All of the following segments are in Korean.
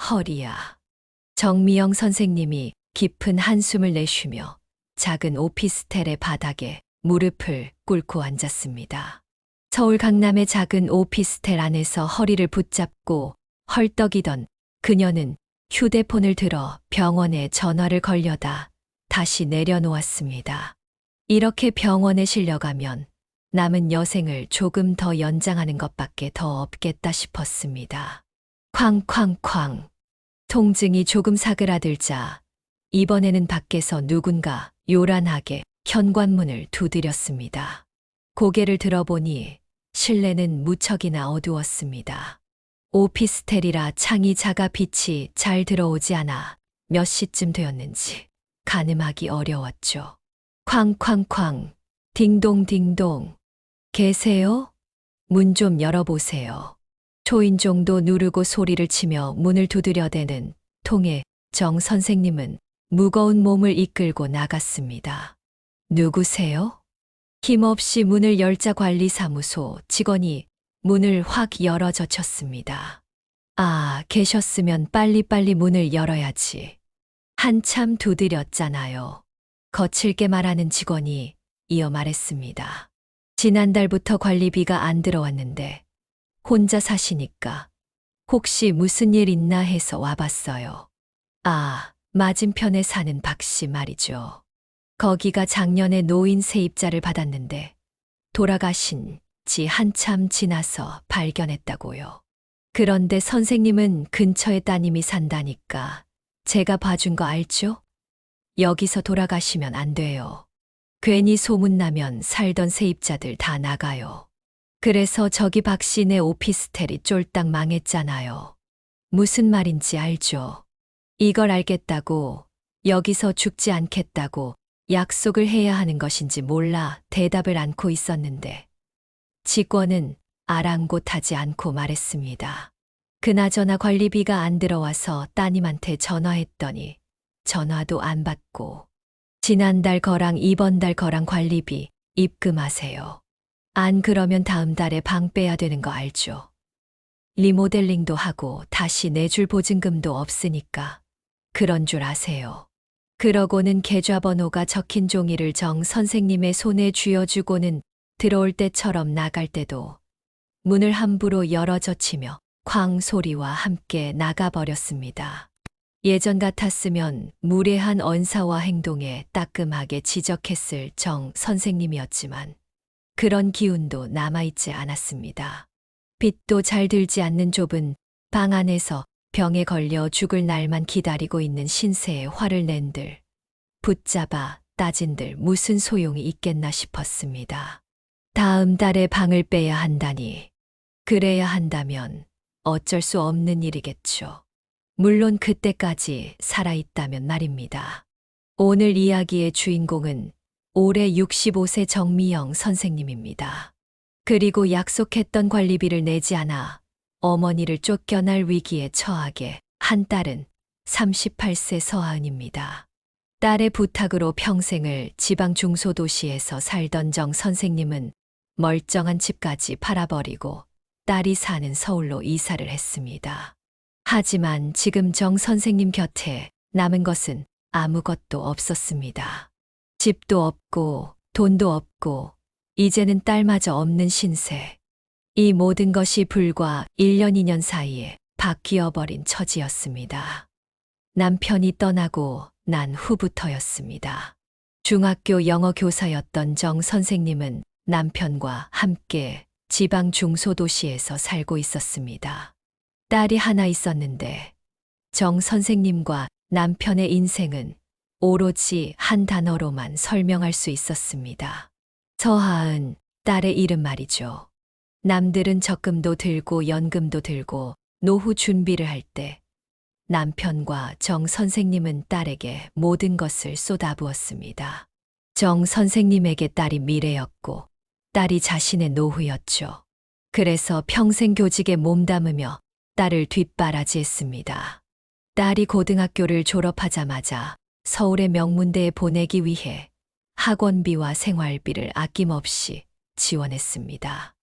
허리야. 정미영 선생님이 깊은 한숨을 내쉬며 작은 오피스텔의 바닥에 무릎을 꿇고 앉았습니다. 서울 강남의 작은 오피스텔 안에서 허리를 붙잡고 헐떡이던 그녀는 휴대폰을 들어 병원에 전화를 걸려다 다시 내려놓았습니다. 이렇게 병원에 실려가면 남은 여생을 조금 더 연장하는 것밖에 더 없겠다 싶었습니다. 쾅쾅쾅. 통증이 조금 사그라들자 이번에는 밖에서 누군가 요란하게 현관문을 두드렸습니다. 고개를 들어보니 실내는 무척이나 어두웠습니다. 오피스텔이라 창이 작아 빛이 잘 들어오지 않아 몇 시쯤 되었는지 가늠하기 어려웠죠. 쾅쾅쾅, 딩동딩동. 계세요? 문 좀 열어보세요. 초인종도 누르고 소리를 치며 문을 두드려대는 통에 정 선생님은 무거운 몸을 이끌고 나갔습니다. 누구세요? 힘없이 문을 열자 관리사무소 직원이 문을 확 열어 젖혔습니다. 아, 계셨으면 빨리빨리 문을 열어야지. 한참 두드렸잖아요. 거칠게 말하는 직원이 이어 말했습니다. 지난달부터 관리비가 안 들어왔는데 혼자 사시니까 혹시 무슨 일 있나 해서 와봤어요. 아, 맞은편에 사는 박 씨 말이죠. 거기가 작년에 노인 세입자를 받았는데 돌아가신 지 한참 지나서 발견했다고요. 그런데 선생님은 근처에 따님이 산다니까 제가 봐준 거 알죠? 여기서 돌아가시면 안 돼요. 괜히 소문나면 살던 세입자들 다 나가요. 그래서 저기 박 씨네 오피스텔이 쫄딱 망했잖아요. 무슨 말인지 알죠? 이걸 알겠다고 여기서 죽지 않겠다고 약속을 해야 하는 것인지 몰라 대답을 않고 있었는데 직원은 아랑곳하지 않고 말했습니다. 그나저나 관리비가 안 들어와서 따님한테 전화했더니 전화도 안 받고 지난달 거랑 이번 달 거랑 관리비 입금하세요. 안 그러면 다음 달에 방 빼야 되는 거 알죠? 리모델링도 하고 다시 내줄 보증금도 없으니까 그런 줄 아세요. 그러고는 계좌번호가 적힌 종이를 정 선생님의 손에 쥐어주고는 들어올 때처럼 나갈 때도 문을 함부로 열어 젖히며 쾅 소리와 함께 나가버렸습니다. 예전 같았으면 무례한 언사와 행동에 따끔하게 지적했을 정 선생님이었지만 그런 기운도 남아있지 않았습니다. 빛도 잘 들지 않는 좁은 방 안에서 병에 걸려 죽을 날만 기다리고 있는 신세에 화를 낸들, 붙잡아 따진들 무슨 소용이 있겠나 싶었습니다. 다음 달에 방을 빼야 한다니, 그래야 한다면 어쩔 수 없는 일이겠죠. 물론 그때까지 살아있다면 말입니다. 오늘 이야기의 주인공은 올해 65세 정미영 선생님입니다. 그리고 약속했던 관리비를 내지 않아 어머니를 쫓겨날 위기에 처하게 한 딸은 38세 서하은입니다. 딸의 부탁으로 평생을 지방 중소도시에서 살던 정 선생님은 멀쩡한 집까지 팔아버리고 딸이 사는 서울로 이사를 했습니다. 하지만 지금 정 선생님 곁에 남은 것은 아무것도 없었습니다. 집도 없고 돈도 없고 이제는 딸마저 없는 신세. 이 모든 것이 불과 1년 2년 사이에 바뀌어버린 처지였습니다. 남편이 떠나고 난 후부터였습니다. 중학교 영어 교사였던 정 선생님은 남편과 함께 지방 중소도시에서 살고 있었습니다. 딸이 하나 있었는데 정 선생님과 남편의 인생은 오로지 한 단어로만 설명할 수 있었습니다. 서하은, 딸의 이름 말이죠. 남들은 적금도 들고 연금도 들고 노후 준비를 할 때 남편과 정 선생님은 딸에게 모든 것을 쏟아부었습니다. 정 선생님에게 딸이 미래였고 딸이 자신의 노후였죠. 그래서 평생 교직에 몸담으며 딸을 뒷바라지했습니다. 딸이 고등학교를 졸업하자마자 서울의 명문대에 보내기 위해 학원비와 생활비를 아낌없이 지원했습니다.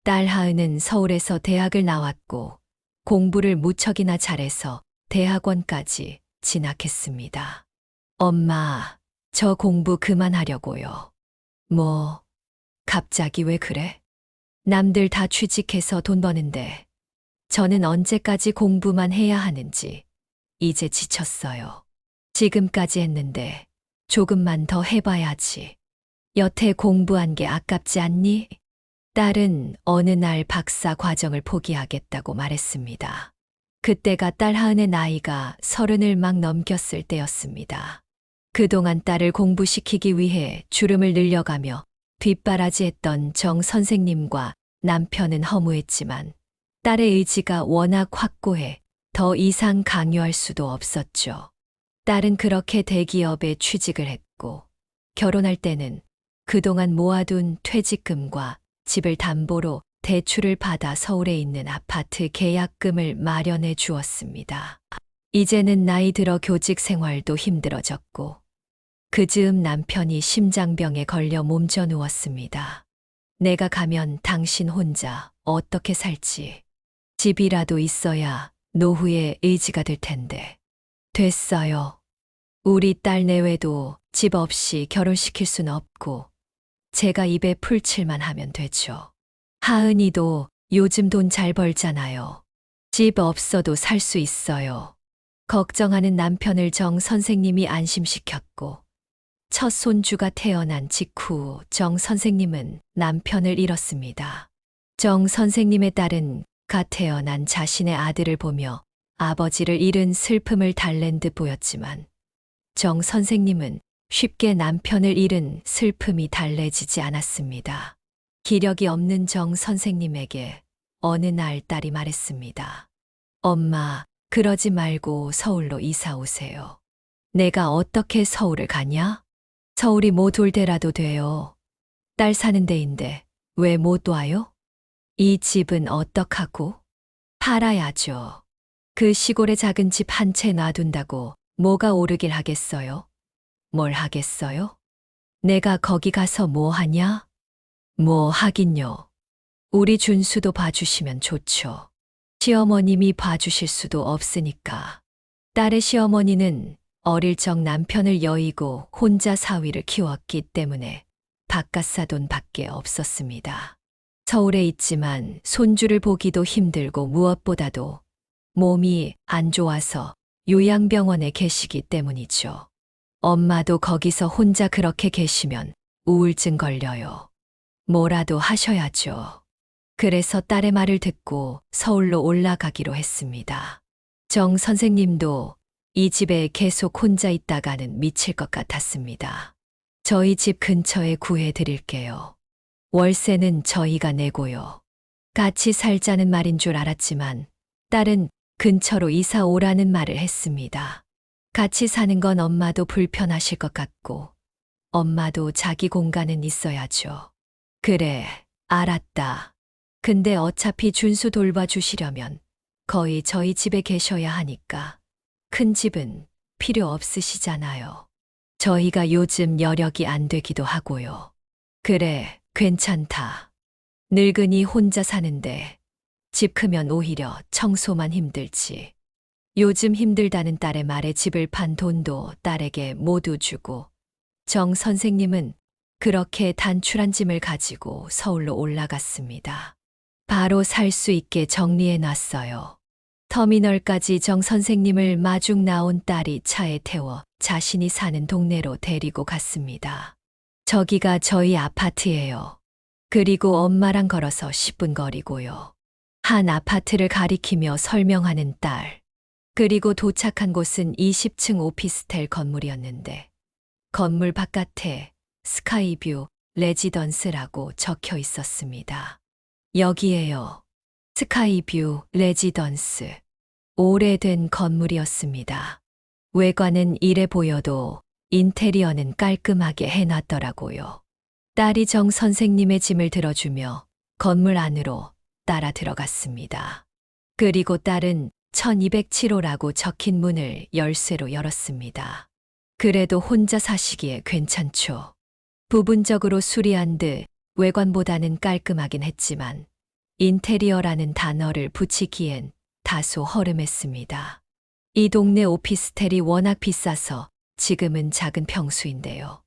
딸 하은은 서울에서 대학을 나왔고 공부를 무척이나 잘해서 대학원까지 진학했습니다. 엄마, 저 공부 그만하려고요. 뭐, 갑자기 왜 그래? 남들 다 취직해서 돈 버는데 저는 언제까지 공부만 해야 하는지 이제 지쳤어요. 지금까지 했는데 조금만 더 해봐야지. 여태 공부한 게 아깝지 않니? 딸은 어느 날 박사 과정을 포기하겠다고 말했습니다. 그때가 딸 하은의 나이가 30을 막 넘겼을 때였습니다. 그동안 딸을 공부시키기 위해 주름을 늘려가며 뒷바라지했던 정 선생님과 남편은 허무했지만 딸의 의지가 워낙 확고해 더 이상 강요할 수도 없었죠. 딸은 그렇게 대기업에 취직을 했고 결혼할 때는 그동안 모아둔 퇴직금과 집을 담보로 대출을 받아 서울에 있는 아파트 계약금을 마련해 주었습니다. 이제는 나이 들어 교직 생활도 힘들어졌고 그 즈음 남편이 심장병에 걸려 몸져 누웠습니다. 내가 가면 당신 혼자 어떻게 살지? 집이라도 있어야 노후의 의지가 될 텐데. 됐어요. 우리 딸 내외도 집 없이 결혼시킬 순 없고 제가 입에 풀칠만 하면 되죠. 하은이도 요즘 돈 잘 벌잖아요. 집 없어도 살 수 있어요. 걱정하는 남편을 정 선생님이 안심시켰고 첫 손주가 태어난 직후 정 선생님은 남편을 잃었습니다. 정 선생님의 딸은 갓 태어난 자신의 아들을 보며 아버지를 잃은 슬픔을 달랜 듯 보였지만 정 선생님은 쉽게 남편을 잃은 슬픔이 달래지지 않았습니다. 기력이 없는 정 선생님에게 어느 날 딸이 말했습니다. 엄마, 그러지 말고 서울로 이사 오세요. 내가 어떻게 서울을 가냐? 서울이 못 올 때라도 돼요. 딸 사는 데인데 왜 못 와요? 이 집은 어떡하고? 팔아야죠. 그 시골에 작은 집 한 채 놔둔다고 뭐가 오르길 하겠어요? 뭘 하겠어요? 내가 거기 가서 뭐 하냐? 뭐 하긴요. 우리 준수도 봐주시면 좋죠. 시어머님이 봐주실 수도 없으니까. 딸의 시어머니는 어릴 적 남편을 여의고 혼자 사위를 키웠기 때문에 바깥사돈밖에 없었습니다. 서울에 있지만 손주를 보기도 힘들고 무엇보다도 몸이 안 좋아서 요양병원에 계시기 때문이죠. 엄마도 거기서 혼자 그렇게 계시면 우울증 걸려요. 뭐라도 하셔야죠. 그래서 딸의 말을 듣고 서울로 올라가기로 했습니다. 정 선생님도 이 집에 계속 혼자 있다가는 미칠 것 같았습니다. 저희 집 근처에 구해 드릴게요. 월세는 저희가 내고요. 같이 살자는 말인 줄 알았지만 딸은 근처로 이사 오라는 말을 했습니다. 같이 사는 건 엄마도 불편하실 것 같고 엄마도 자기 공간은 있어야죠. 그래, 알았다. 근데 어차피 준수 돌봐주시려면 거의 저희 집에 계셔야 하니까 큰 집은 필요 없으시잖아요. 저희가 요즘 여력이 안 되기도 하고요. 그래, 괜찮다. 늙은이 혼자 사는데 집 크면 오히려 청소만 힘들지. 요즘 힘들다는 딸의 말에 집을 판 돈도 딸에게 모두 주고 정 선생님은 그렇게 단출한 짐을 가지고 서울로 올라갔습니다. 바로 살 수 있게 정리해 놨어요. 터미널까지 정 선생님을 마중 나온 딸이 차에 태워 자신이 사는 동네로 데리고 갔습니다. 저기가 저희 아파트예요. 그리고 엄마랑 걸어서 10분 거리고요. 한 아파트를 가리키며 설명하는 딸. 그리고 도착한 곳은 20층 오피스텔 건물이었는데 건물 바깥에 스카이뷰 레지던스라고 적혀 있었습니다. 여기에요. 스카이뷰 레지던스. 오래된 건물이었습니다. 외관은 이래 보여도 인테리어는 깔끔하게 해놨더라고요. 딸이 정 선생님의 짐을 들어주며 건물 안으로 따라 들어갔습니다. 그리고 딸은 1207호라고 적힌 문을 열쇠로 열었습니다. 그래도 혼자 사시기에 괜찮죠. 부분적으로 수리한 듯 외관보다는 깔끔하긴 했지만 인테리어라는 단어를 붙이기엔 다소 허름했습니다. 이 동네 오피스텔이 워낙 비싸서 지금은 작은 평수인데요.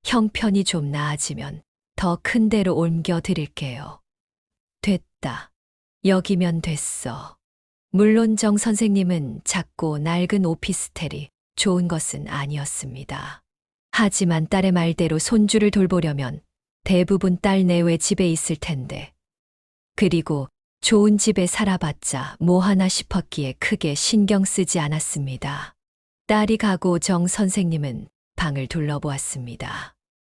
형편이 좀 나아지면 더 큰 데로 옮겨 드릴게요. 됐다. 여기면 됐어. 물론 정 선생님은 작고 낡은 오피스텔이 좋은 것은 아니었습니다. 하지만 딸의 말대로 손주를 돌보려면 대부분 딸 내외 집에 있을 텐데. 그리고 좋은 집에 살아봤자 뭐 하나 싶었기에 크게 신경 쓰지 않았습니다. 딸이 가고 정 선생님은 방을 둘러보았습니다.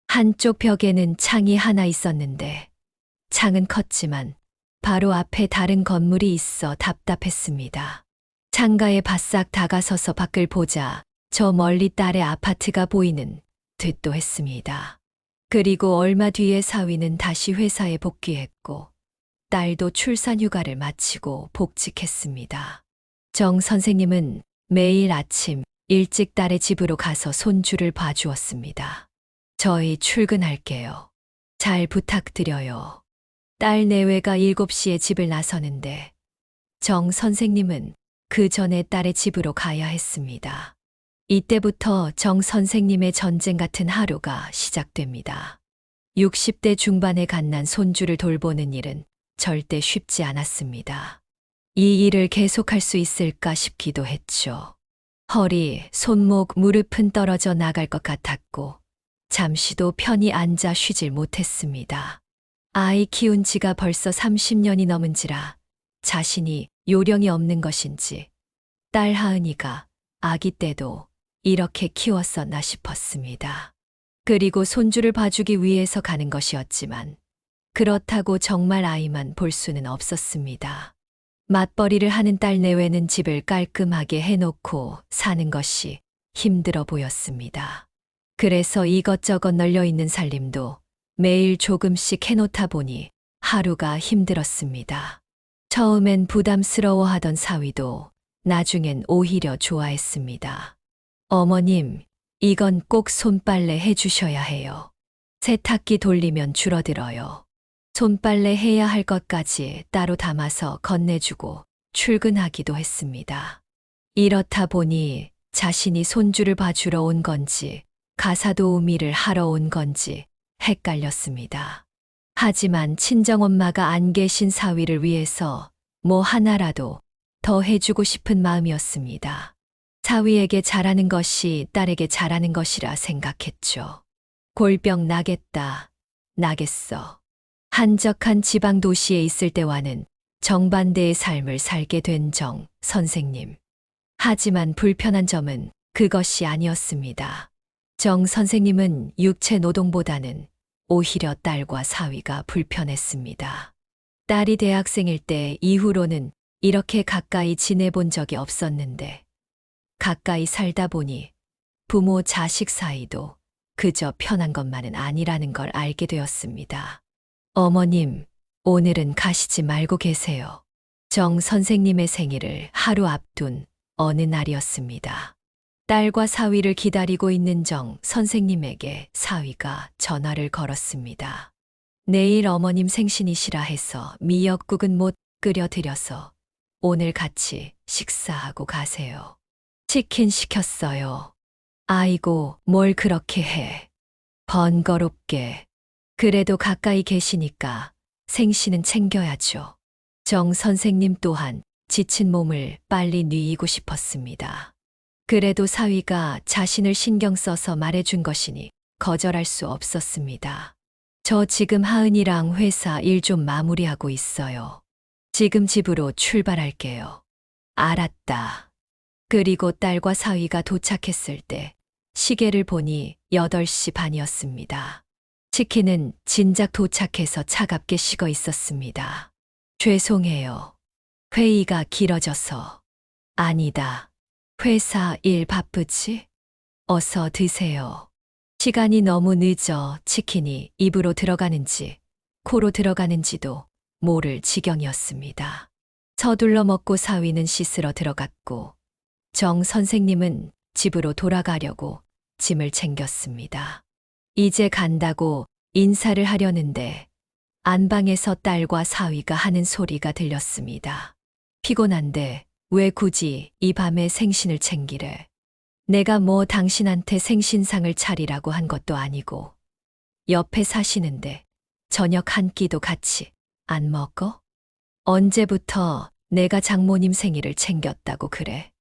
한쪽 벽에는 창이 하나 있었는데 창은 컸지만 바로 앞에 다른 건물이 있어 답답했습니다. 창가에 바싹 다가서서 밖을 보자 저 멀리 딸의 아파트가 보이는 듯도 했습니다. 그리고 얼마 뒤에 사위는 다시 회사에 복귀했고 딸도 출산 휴가를 마치고 복직했습니다. 정 선생님은 매일 아침 일찍 딸의 집으로 가서 손주를 봐주었습니다. 저희 출근할게요. 잘 부탁드려요. 딸 내외가 7시에 집을 나서는데 정 선생님은 그 전에 딸의 집으로 가야 했습니다. 이때부터 정 선생님의 전쟁 같은 하루가 시작됩니다. 60대 중반에 갓난 손주를 돌보는 일은 절대 쉽지 않았습니다. 이 일을 계속할 수 있을까 싶기도 했죠. 허리, 손목, 무릎은 떨어져 나갈 것 같았고 잠시도 편히 앉아 쉬질 못했습니다. 아이 키운 지가 벌써 30년이 넘은지라 자신이 요령이 없는 것인지 딸 하은이가 아기 때도 이렇게 키웠었나 싶었습니다. 그리고 손주를 봐주기 위해서 가는 것이었지만 그렇다고 정말 아이만 볼 수는 없었습니다. 맞벌이를 하는 딸 내외는 집을 깔끔하게 해놓고 사는 것이 힘들어 보였습니다. 그래서 이것저것 널려있는 살림도 매일 조금씩 해놓다 보니 하루가 힘들었습니다. 처음엔 부담스러워하던 사위도 나중엔 오히려 좋아했습니다. 어머님, 이건 꼭 손빨래 해주셔야 해요. 세탁기 돌리면 줄어들어요. 손빨래 해야 할 것까지 따로 담아서 건네주고 출근하기도 했습니다. 이렇다 보니 자신이 손주를 봐주러 온 건지 가사도우미를 하러 온 건지 헷갈렸습니다. 하지만 친정엄마가 안 계신 사위를 위해서 뭐 하나라도 더 해주고 싶은 마음이었습니다. 사위에게 잘하는 것이 딸에게 잘하는 것이라 생각했죠. 골병 나겠다, 나겠어. 한적한 지방 도시에 있을 때와는 정반대의 삶을 살게 된 정 선생님. 하지만 불편한 점은 그것이 아니었습니다. 정 선생님은 육체 노동보다는 오히려 딸과 사위가 불편했습니다. 딸이 대학생일 때 이후로는 이렇게 가까이 지내본 적이 없었는데 가까이 살다 보니 부모 자식 사이도 그저 편한 것만은 아니라는 걸 알게 되었습니다. 어머님, 오늘은 가시지 말고 계세요. 정 선생님의 생일을 하루 앞둔 어느 날이었습니다. 딸과 사위를 기다리고 있는 정 선생님에게 사위가 전화를 걸었습니다. 내일 어머님 생신이시라 해서 미역국은 못 끓여드려서 오늘 같이 식사하고 가세요. 치킨 시켰어요. 아이고, 뭘 그렇게 해. 번거롭게. 그래도 가까이 계시니까 생신은 챙겨야죠. 정 선생님 또한 지친 몸을 빨리 누이고 싶었습니다. 그래도 사위가 자신을 신경 써서 말해준 것이니 거절할 수 없었습니다. 저 지금 하은이랑 회사 일 좀 마무리하고 있어요. 지금 집으로 출발할게요. 알았다. 그리고 딸과 사위가 도착했을 때 시계를 보니 8시 반이었습니다. 치킨은 진작 도착해서 차갑게 식어 있었습니다. 죄송해요. 회의가 길어져서. 아니다. 회사 일 바쁘지? 어서 드세요. 시간이 너무 늦어 치킨이 입으로 들어가는지 코로 들어가는지도 모를 지경이었습니다. 서둘러 먹고 사위는 씻으러 들어갔고 정 선생님은 집으로 돌아가려고 짐을 챙겼습니다. 이제 간다고 인사를 하려는데 안방에서 딸과 사위가 하는 소리가 들렸습니다. 피곤한데 왜 굳이 이 밤에 생신을 챙기래? 내가 뭐 당신한테 생신상을 차리라고 한 것도 아니고 옆에 사시는데 저녁 한 끼도 같이 안 먹어? 언제부터 내가 장모님 생일을 챙겼다고 그래?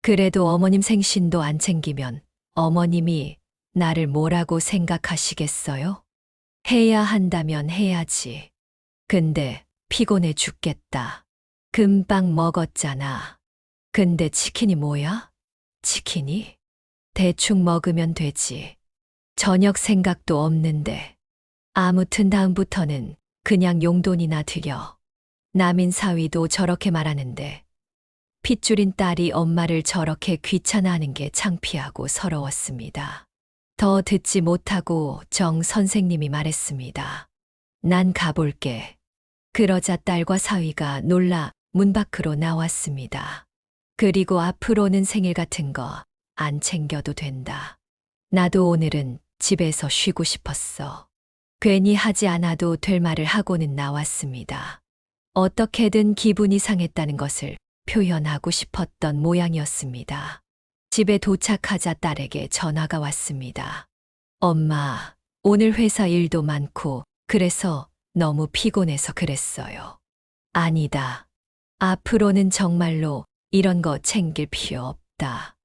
그래도 어머님 생신도 안 챙기면 어머님이 나를 뭐라고 생각하시겠어요? 해야 한다면 해야지. 근데 피곤해 죽겠다. 금방 먹었잖아. 근데 치킨이 뭐야? 치킨이? 대충 먹으면 되지. 저녁 생각도 없는데. 아무튼 다음부터는 그냥 용돈이나 드려. 남인 사위도 저렇게 말하는데 핏줄인 딸이 엄마를 저렇게 귀찮아하는 게 창피하고 서러웠습니다. 더 듣지 못하고 정 선생님이 말했습니다. 난 가볼게. 그러자 딸과 사위가 놀라 문 밖으로 나왔습니다. 그리고 앞으로는 생일 같은 거 안 챙겨도 된다. 나도 오늘은 집에서 쉬고 싶었어. 괜히 하지 않아도 될 말을 하고는 나왔습니다. 어떻게든 기분이 상했다는 것을 표현하고 싶었던 모양이었습니다. 집에 도착하자 딸에게 전화가 왔습니다. 엄마, 오늘 회사 일도 많고 그래서 너무 피곤해서 그랬어요. 아니다. 앞으로는 정말로 이런 거 챙길 필요 없다.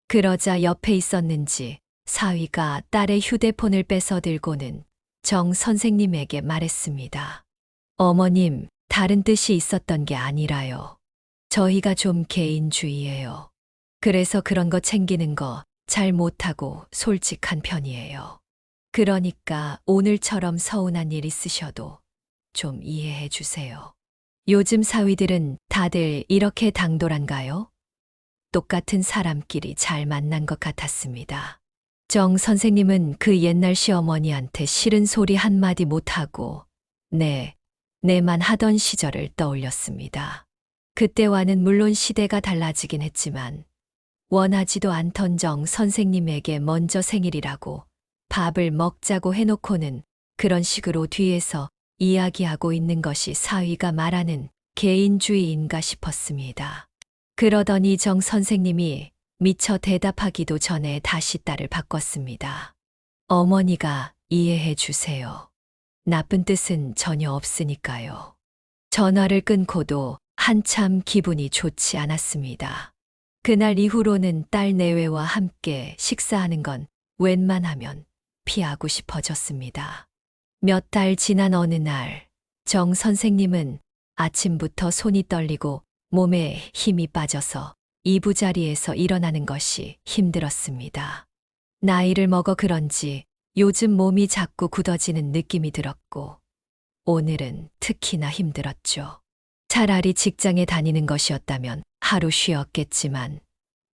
그러자 옆에 있었는지 사위가 딸의 휴대폰을 뺏어들고는 정 선생님에게 말했습니다. 어머님, 다른 뜻이 있었던 게 아니라요. 저희가 좀 개인주의예요. 그래서 그런 거 챙기는 거 잘 못하고 솔직한 편이에요. 그러니까 오늘처럼 서운한 일 있으셔도 좀 이해해 주세요. 요즘 사위들은 다들 이렇게 당돌한가요? 똑같은 사람끼리 잘 만난 것 같았습니다. 정 선생님은 그 옛날 시어머니한테 싫은 소리 한마디 못하고 내만 하던 시절을 떠올렸습니다. 그때와는 물론 시대가 달라지긴 했지만 원하지도 않던 정 선생님에게 먼저 생일이라고 밥을 먹자고 해놓고는 그런 식으로 뒤에서 이야기하고 있는 것이 사위가 말하는 개인주의인가 싶었습니다. 그러더니 정 선생님이 미처 대답하기도 전에 다시 딸을 바꿨습니다. 어머니가 이해해 주세요. 나쁜 뜻은 전혀 없으니까요. 전화를 끊고도 한참 기분이 좋지 않았습니다. 그날 이후로는 딸 내외와 함께 식사하는 건 웬만하면 피하고 싶어졌습니다. 몇 달 지난 어느 날, 정 선생님은 아침부터 손이 떨리고 몸에 힘이 빠져서 이부자리에서 일어나는 것이 힘들었습니다. 나이를 먹어 그런지 요즘 몸이 자꾸 굳어지는 느낌이 들었고, 오늘은 특히나 힘들었죠. 차라리 직장에 다니는 것이었다면 하루 쉬었겠지만,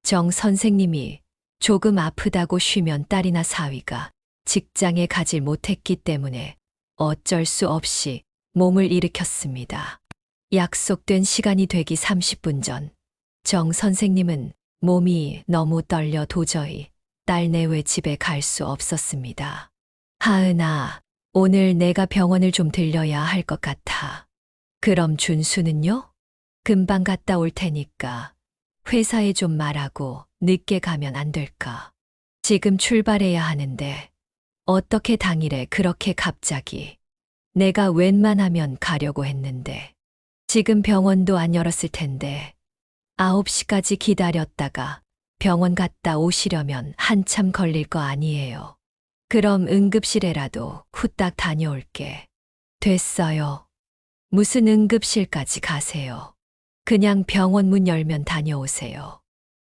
정 선생님이 조금 아프다고 쉬면 딸이나 사위가 직장에 가질 못했기 때문에 어쩔 수 없이 몸을 일으켰습니다. 약속된 시간이 되기 30분 전, 정 선생님은 몸이 너무 떨려 도저히 딸 내외 집에 갈 수 없었습니다. 하은아, 오늘 내가 병원을 좀 들려야 할 것 같아. 그럼 준수는요? 금방 갔다 올 테니까 회사에 좀 말하고 늦게 가면 안 될까? 지금 출발해야 하는데 어떻게 당일에 그렇게 갑자기? 내가 웬만하면 가려고 했는데 지금 병원도 안 열었을 텐데 9시까지 기다렸다가 병원 갔다 오시려면 한참 걸릴 거 아니에요. 그럼 응급실에라도 후딱 다녀올게. 됐어요. 무슨 응급실까지 가세요. 그냥 병원 문 열면 다녀오세요.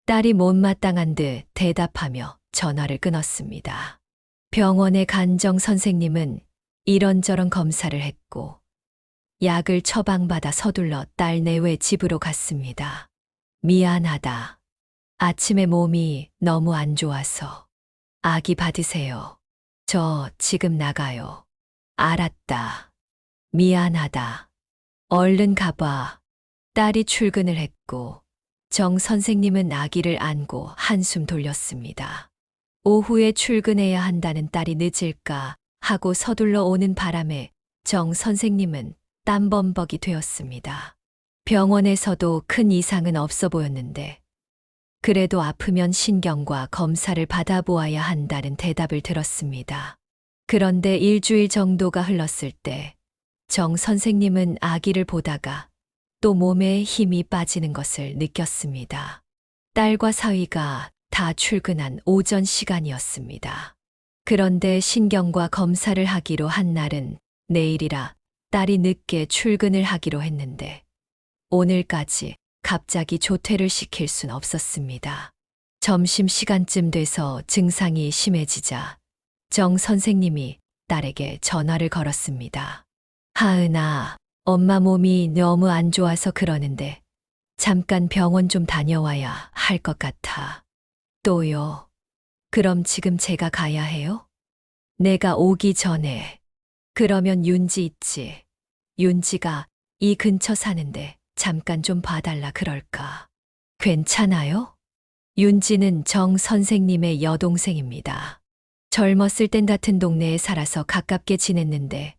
딸이 못마땅한 듯 대답하며 전화를 끊었습니다. 병원에 간 정 선생님은 이런저런 검사를 했고 약을 처방받아 서둘러 딸 내외 집으로 갔습니다. 미안하다. 아침에 몸이 너무 안 좋아서. 아기 받으세요. 저 지금 나가요. 알았다. 미안하다. 얼른 가봐. 딸이 출근을 했고 정 선생님은 아기를 안고 한숨 돌렸습니다. 오후에 출근해야 한다는 딸이 늦을까 하고 서둘러 오는 바람에 정 선생님은 땀범벅이 되었습니다. 병원에서도 큰 이상은 없어 보였는데 그래도 아프면 신경과 검사를 받아보아야 한다는 대답을 들었습니다. 그런데 일주일 정도가 흘렀을 때 정 선생님은 아기를 보다가 또 몸에 힘이 빠지는 것을 느꼈습니다. 딸과 사위가 다 출근한 오전 시간이었습니다. 그런데 신경과 검사를 하기로 한 날은 내일이라 딸이 늦게 출근을 하기로 했는데 오늘까지 갑자기 조퇴를 시킬 순 없었습니다. 점심시간쯤 돼서 증상이 심해지자 정 선생님이 딸에게 전화를 걸었습니다. 하은아, 엄마 몸이 너무 안 좋아서 그러는데 잠깐 병원 좀 다녀와야 할 것 같아. 또요. 그럼 지금 제가 가야 해요? 내가 오기 전에. 그러면 윤지 있지. 윤지가 이 근처 사는데 잠깐 좀 봐달라 그럴까. 괜찮아요? 윤지는 정 선생님의 여동생입니다. 젊었을 땐 같은 동네에 살아서 가깝게 지냈는데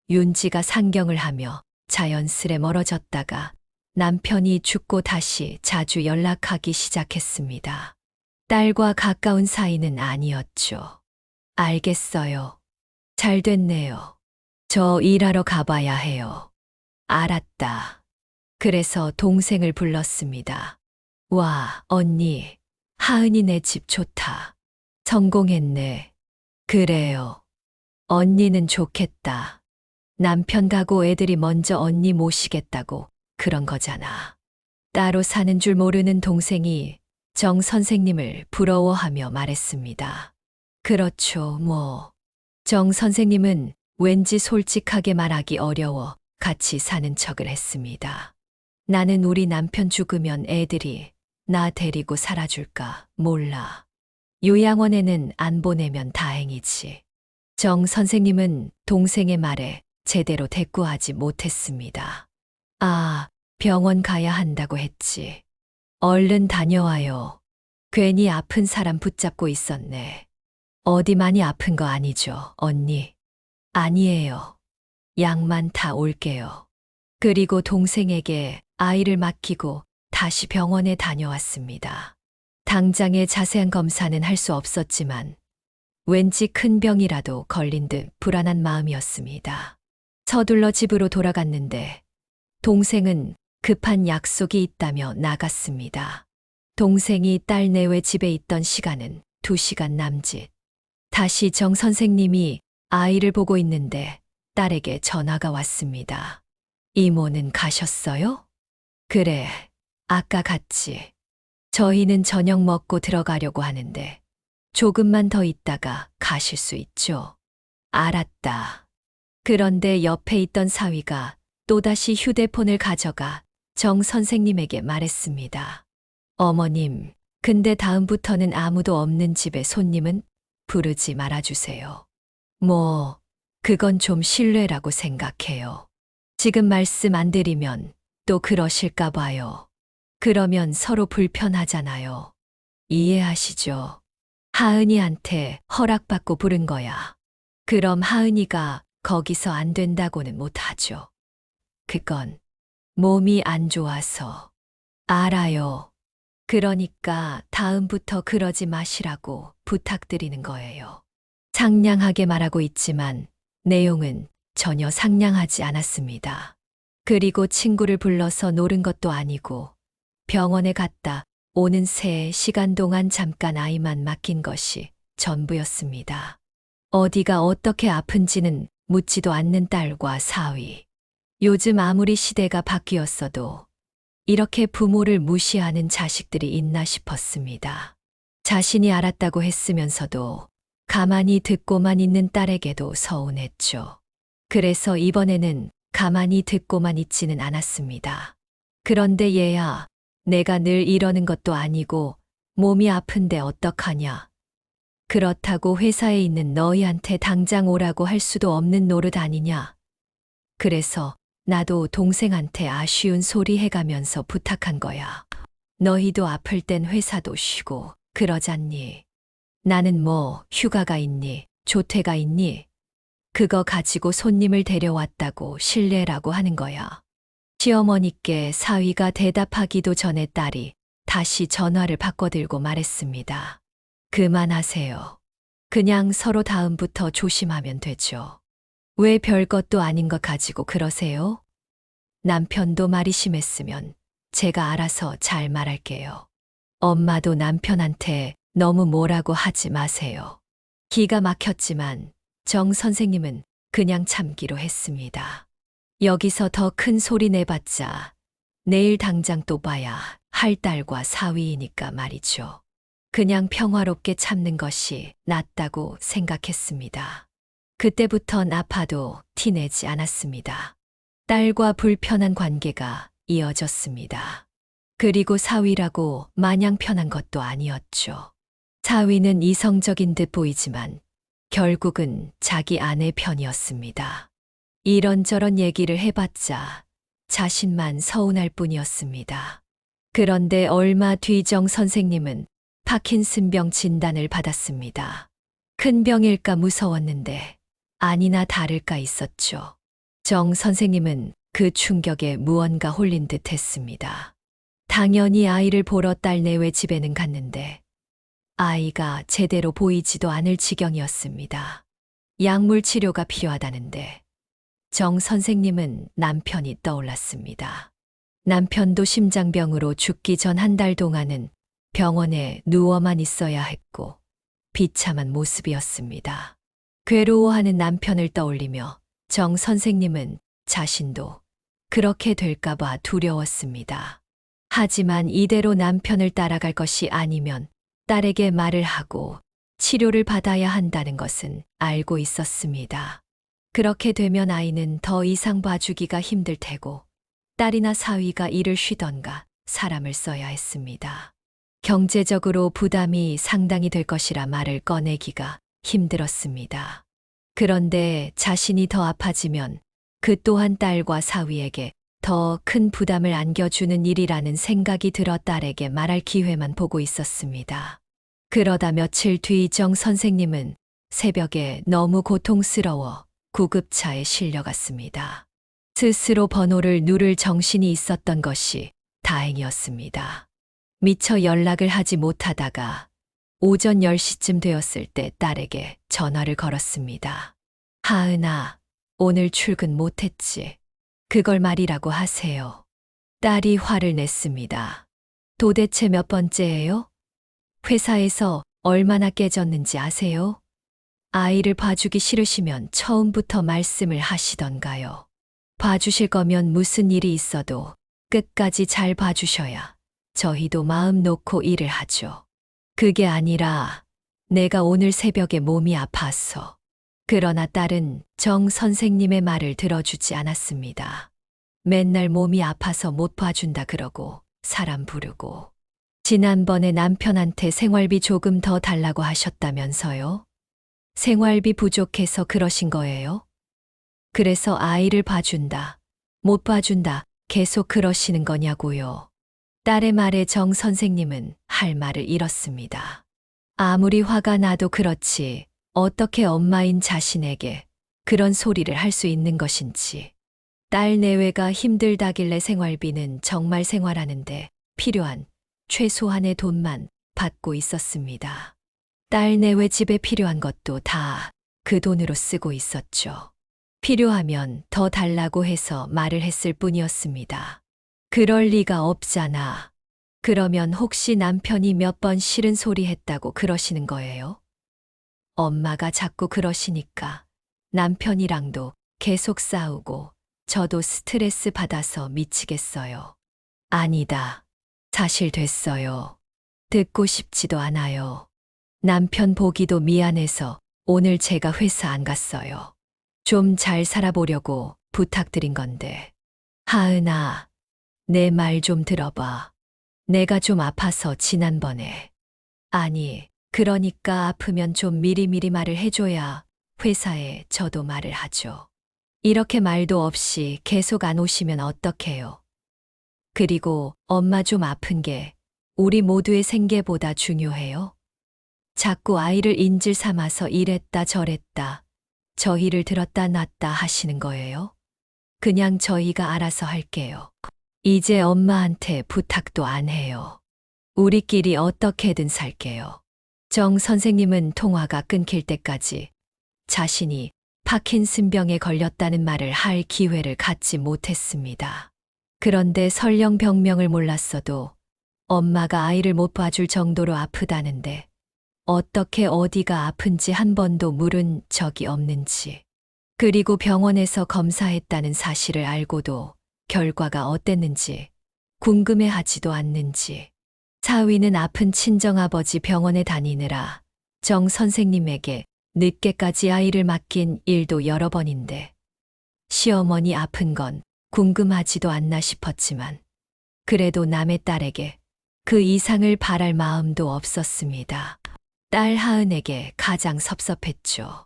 윤지가 상경을 하며 자연스레 멀어졌다가 남편이 죽고 다시 자주 연락하기 시작했습니다. 딸과 가까운 사이는 아니었죠. 알겠어요. 잘 됐네요. 저 일하러 가봐야 해요. 알았다. 그래서 동생을 불렀습니다. 와, 언니, 하은이네 집 좋다. 성공했네. 그래요. 언니는 좋겠다. 남편 가고 애들이 먼저 언니 모시겠다고 그런 거잖아. 따로 사는 줄 모르는 동생이 정 선생님을 부러워하며 말했습니다. 그렇죠, 뭐. 정 선생님은 왠지 솔직하게 말하기 어려워 같이 사는 척을 했습니다. 나는 우리 남편 죽으면 애들이 나 데리고 살아줄까 몰라. 요양원에는 안 보내면 다행이지. 정 선생님은 동생의 말에 제대로 대꾸하지 못했습니다. 아, 병원 가야 한다고 했지. 얼른 다녀와요. 괜히 아픈 사람 붙잡고 있었네. 어디 많이 아픈 거 아니죠, 언니? 아니에요. 약만 다 올게요. 그리고 동생에게 아이를 맡기고 다시 병원에 다녀왔습니다. 당장의 자세한 검사는 할 수 없었지만 왠지 큰 병이라도 걸린 듯 불안한 마음이었습니다. 서둘러 집으로 돌아갔는데 동생은 급한 약속이 있다며 나갔습니다. 동생이 딸 내외 집에 있던 시간은 2시간 남짓. 다시 정 선생님이 아이를 보고 있는데 딸에게 전화가 왔습니다. 이모는 가셨어요? 그래, 아까 갔지. 저희는 저녁 먹고 들어가려고 하는데 조금만 더 있다가 가실 수 있죠. 알았다. 그런데 옆에 있던 사위가 또다시 휴대폰을 가져가 정 선생님에게 말했습니다. 어머님, 근데 다음부터는 아무도 없는 집에 손님은 부르지 말아주세요. 뭐, 그건 좀 실례라고 생각해요. 지금 말씀 안 드리면 또 그러실까 봐요. 그러면 서로 불편하잖아요. 이해하시죠? 하은이한테 허락받고 부른 거야. 그럼 하은이가 거기서 안 된다고는 못하죠. 그건 몸이 안 좋아서. 알아요. 그러니까 다음부터 그러지 마시라고 부탁드리는 거예요. 상냥하게 말하고 있지만 내용은 전혀 상냥하지 않았습니다. 그리고 친구를 불러서 노른 것도 아니고 병원에 갔다 오는 새 시간 동안 잠깐 아이만 맡긴 것이 전부였습니다. 어디가 어떻게 아픈지는 묻지도 않는 딸과 사위. 요즘 아무리 시대가 바뀌었어도 이렇게 부모를 무시하는 자식들이 있나 싶었습니다. 자신이 알았다고 했으면서도 가만히 듣고만 있는 딸에게도 서운했죠. 그래서 이번에는 가만히 듣고만 있지는 않았습니다. 그런데 얘야, 내가 늘 이러는 것도 아니고 몸이 아픈데 어떡하냐. 그렇다고 회사에 있는 너희한테 당장 오라고 할 수도 없는 노릇 아니냐. 그래서 나도 동생한테 아쉬운 소리 해가면서 부탁한 거야. 너희도 아플 땐 회사도 쉬고 그러잖니. 나는 뭐 휴가가 있니, 조퇴가 있니? 그거 가지고 손님을 데려왔다고 실례라고 하는 거야. 시어머니께 사위가 대답하기도 전에 딸이 다시 전화를 바꿔들고 말했습니다. 그만하세요. 그냥 서로 다음부터 조심하면 되죠. 왜 별것도 아닌 것 가지고 그러세요? 남편도 말이 심했으면 제가 알아서 잘 말할게요. 엄마도 남편한테 너무 뭐라고 하지 마세요. 기가 막혔지만 정 선생님은 그냥 참기로 했습니다. 여기서 더 큰 소리 내봤자 내일 당장 또 봐야 할 딸과 사위이니까 말이죠. 그냥 평화롭게 참는 것이 낫다고 생각했습니다. 그때부턴 아파도 티내지 않았습니다. 딸과 불편한 관계가 이어졌습니다. 그리고 사위라고 마냥 편한 것도 아니었죠. 사위는 이성적인 듯 보이지만 결국은 자기 아내 편이었습니다. 이런저런 얘기를 해봤자 자신만 서운할 뿐이었습니다. 그런데 얼마 뒤 정 선생님은 파킨슨병 진단을 받았습니다. 큰 병일까 무서웠는데 아니나 다를까 있었죠. 정 선생님은 그 충격에 무언가 홀린 듯 했습니다. 당연히 아이를 보러 딸내외 집에는 갔는데 아이가 제대로 보이지도 않을 지경이었습니다. 약물 치료가 필요하다는데 정 선생님은 남편이 떠올랐습니다. 남편도 심장병으로 죽기 전 한 달 동안은 병원에 누워만 있어야 했고 비참한 모습이었습니다. 괴로워하는 남편을 떠올리며 정 선생님은 자신도 그렇게 될까봐 두려웠습니다. 하지만 이대로 남편을 따라갈 것이 아니면 딸에게 말을 하고 치료를 받아야 한다는 것은 알고 있었습니다. 그렇게 되면 아이는 더 이상 봐주기가 힘들 테고 딸이나 사위가 일을 쉬던가 사람을 써야 했습니다. 경제적으로 부담이 상당히 될 것이라 말을 꺼내기가 힘들었습니다. 그런데 자신이 더 아파지면 그 또한 딸과 사위에게 더 큰 부담을 안겨주는 일이라는 생각이 들어 딸에게 말할 기회만 보고 있었습니다. 그러다 며칠 뒤 정 선생님은 새벽에 너무 고통스러워 구급차에 실려갔습니다. 스스로 번호를 누를 정신이 있었던 것이 다행이었습니다. 미처 연락을 하지 못하다가 오전 10시쯤 되었을 때 딸에게 전화를 걸었습니다. 하은아, 오늘 출근 못했지? 그걸 말이라고 하세요. 딸이 화를 냈습니다. 도대체 몇 번째예요? 회사에서 얼마나 깨졌는지 아세요? 아이를 봐주기 싫으시면 처음부터 말씀을 하시던가요. 봐주실 거면 무슨 일이 있어도 끝까지 잘 봐주셔야 저희도 마음 놓고 일을 하죠. 그게 아니라 내가 오늘 새벽에 몸이 아팠어. 그러나 딸은 정 선생님의 말을 들어주지 않았습니다. 맨날 몸이 아파서 못 봐준다 그러고 사람 부르고 지난번에 남편한테 생활비 조금 더 달라고 하셨다면서요? 생활비 부족해서 그러신 거예요? 그래서 아이를 봐준다, 못 봐준다 계속 그러시는 거냐고요. 딸의 말에 정 선생님은 할 말을 잃었습니다. 아무리 화가 나도 그렇지 어떻게 엄마인 자신에게 그런 소리를 할 수 있는 것인지. 딸 내외가 힘들다길래 생활비는 정말 생활하는데 필요한 최소한의 돈만 받고 있었습니다. 딸 내외 집에 필요한 것도 다 그 돈으로 쓰고 있었죠. 필요하면 더 달라고 해서 말을 했을 뿐이었습니다. 그럴 리가 없잖아. 그러면 혹시 남편이 몇 번 싫은 소리 했다고 그러시는 거예요? 엄마가 자꾸 그러시니까 남편이랑도 계속 싸우고 저도 스트레스 받아서 미치겠어요. 아니다. 사실 됐어요. 듣고 싶지도 않아요. 남편 보기도 미안해서 오늘 제가 회사 안 갔어요. 좀 잘 살아보려고 부탁드린 건데. 하은아, 내 말 좀 들어봐. 내가 좀 아파서 지난번에. 아니, 그러니까 아프면 좀 미리미리 말을 해줘야 회사에 저도 말을 하죠. 이렇게 말도 없이 계속 안 오시면 어떡해요? 그리고 엄마 좀 아픈 게 우리 모두의 생계보다 중요해요? 자꾸 아이를 인질 삼아서 이랬다 저랬다 저희를 들었다 놨다 하시는 거예요? 그냥 저희가 알아서 할게요. 이제 엄마한테 부탁도 안 해요. 우리끼리 어떻게든 살게요. 정 선생님은 통화가 끊길 때까지 자신이 파킨슨병에 걸렸다는 말을 할 기회를 갖지 못했습니다. 그런데 설령 병명을 몰랐어도 엄마가 아이를 못 봐줄 정도로 아프다는데 어떻게 어디가 아픈지 한 번도 물은 적이 없는지, 그리고 병원에서 검사했다는 사실을 알고도 결과가 어땠는지 궁금해하지도 않는지. 사위는 아픈 친정아버지 병원에 다니느라 정 선생님에게 늦게까지 아이를 맡긴 일도 여러 번인데 시어머니 아픈 건 궁금하지도 않나 싶었지만 그래도 남의 딸에게 그 이상을 바랄 마음도 없었습니다. 딸 하은에게 가장 섭섭했죠.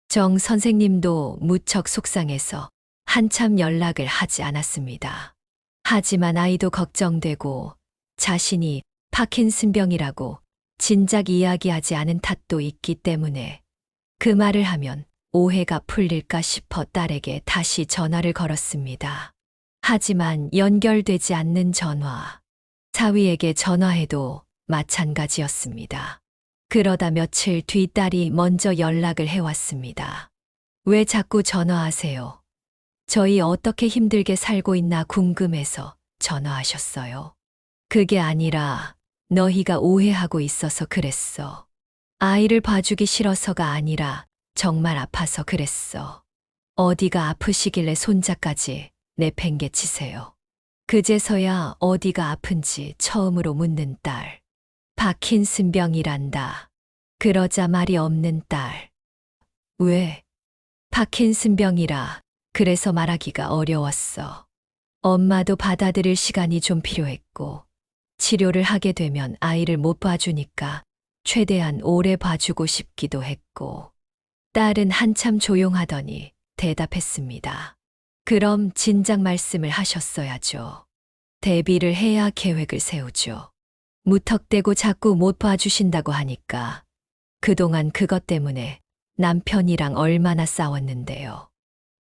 정 선생님도 무척 속상해서 한참 연락을 하지 않았습니다. 하지만 아이도 걱정되고 자신이 파킨슨병이라고 진작 이야기하지 않은 탓도 있기 때문에 그 말을 하면 오해가 풀릴까 싶어 딸에게 다시 전화를 걸었습니다. 하지만 연결되지 않는 전화. 사위에게 전화해도 마찬가지였습니다. 그러다 며칠 뒤 딸이 먼저 연락을 해왔습니다. 왜 자꾸 전화하세요? 저희 어떻게 힘들게 살고 있나 궁금해서 전화하셨어요. 그게 아니라 너희가 오해하고 있어서 그랬어. 아이를 봐주기 싫어서가 아니라 정말 아파서 그랬어. 어디가 아프시길래 손자까지 내팽개치세요. 그제서야 어디가 아픈지 처음으로 묻는 딸. 파킨슨병이란다. 그러자 말이 없는 딸. 왜? 파킨슨병이라 그래서 말하기가 어려웠어. 엄마도 받아들일 시간이 좀 필요했고 치료를 하게 되면 아이를 못 봐주니까 최대한 오래 봐주고 싶기도 했고. 딸은 한참 조용하더니 대답했습니다. 그럼 진작 말씀을 하셨어야죠. 대비를 해야 계획을 세우죠. 무턱대고 자꾸 못 봐주신다고 하니까 그동안 그것 때문에 남편이랑 얼마나 싸웠는데요.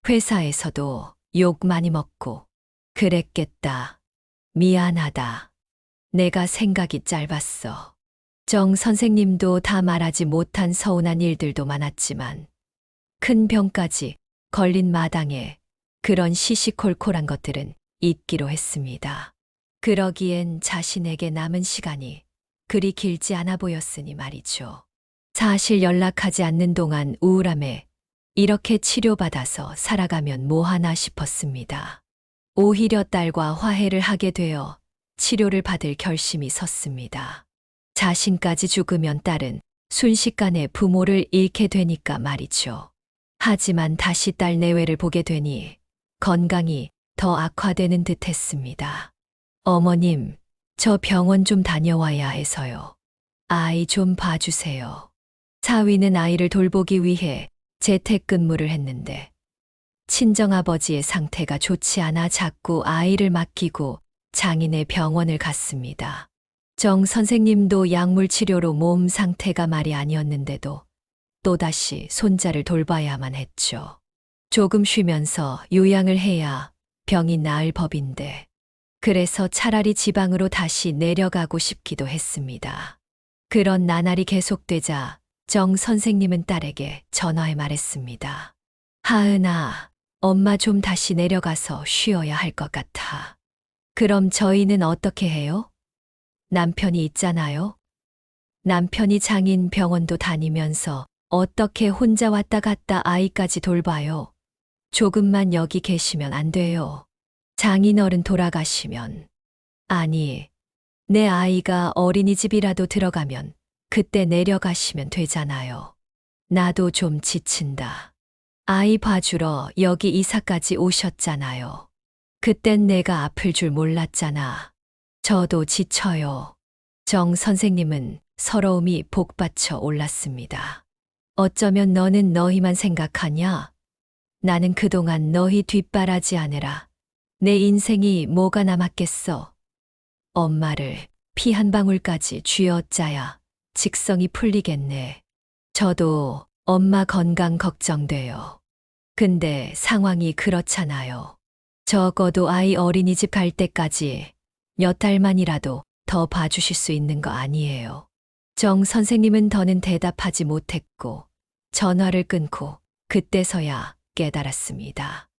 회사에서도 욕 많이 먹고 그랬겠다. 미안하다. 내가 생각이 짧았어. 정 선생님도 다 말하지 못한 서운한 일들도 많았지만 큰 병까지 걸린 마당에 그런 시시콜콜한 것들은 잊기로 했습니다. 그러기엔 자신에게 남은 시간이 그리 길지 않아 보였으니 말이죠. 사실 연락하지 않는 동안 우울함에 이렇게 치료받아서 살아가면 뭐하나 싶었습니다. 오히려 딸과 화해를 하게 되어 치료를 받을 결심이 섰습니다. 자신까지 죽으면 딸은 순식간에 부모를 잃게 되니까 말이죠. 하지만 다시 딸 내외를 보게 되니 건강이 더 악화되는 듯 했습니다. 어머님, 저 병원 좀 다녀와야 해서요. 아이 좀 봐주세요. 사위는 아이를 돌보기 위해 재택근무를 했는데 친정아버지의 상태가 좋지 않아 자꾸 아이를 맡기고 장인의 병원을 갔습니다. 정 선생님도 약물 치료로 몸 상태가 말이 아니었는데도 또다시 손자를 돌봐야만 했죠. 조금 쉬면서 요양을 해야 병이 나을 법인데 그래서 차라리 지방으로 다시 내려가고 싶기도 했습니다. 그런 나날이 계속되자 정 선생님은 딸에게 전화해 말했습니다. 하은아, 엄마 좀 다시 내려가서 쉬어야 할 것 같아. 그럼 저희는 어떻게 해요? 남편이 있잖아요. 남편이 장인 병원도 다니면서 어떻게 혼자 왔다 갔다 아이까지 돌봐요. 조금만 여기 계시면 안 돼요. 장인어른 돌아가시면. 아니, 내 아이가 어린이집이라도 들어가면 그때 내려가시면 되잖아요. 나도 좀 지친다. 아이 봐주러 여기 이사까지 오셨잖아요. 그땐 내가 아플 줄 몰랐잖아. 저도 지쳐요. 정 선생님은 서러움이 복받쳐 올랐습니다. 어쩌면 너는 너희만 생각하냐? 나는 그동안 너희 뒷바라지하느라 내 인생이 뭐가 남았겠어. 엄마를 피 한 방울까지 쥐어짜야 직성이 풀리겠네. 저도 엄마 건강 걱정돼요. 근데 상황이 그렇잖아요. 적어도 아이 어린이집 갈 때까지 몇 달만이라도 더 봐주실 수 있는 거 아니에요. 정 선생님은 더는 대답하지 못했고 전화를 끊고 그때서야 깨달았습니다.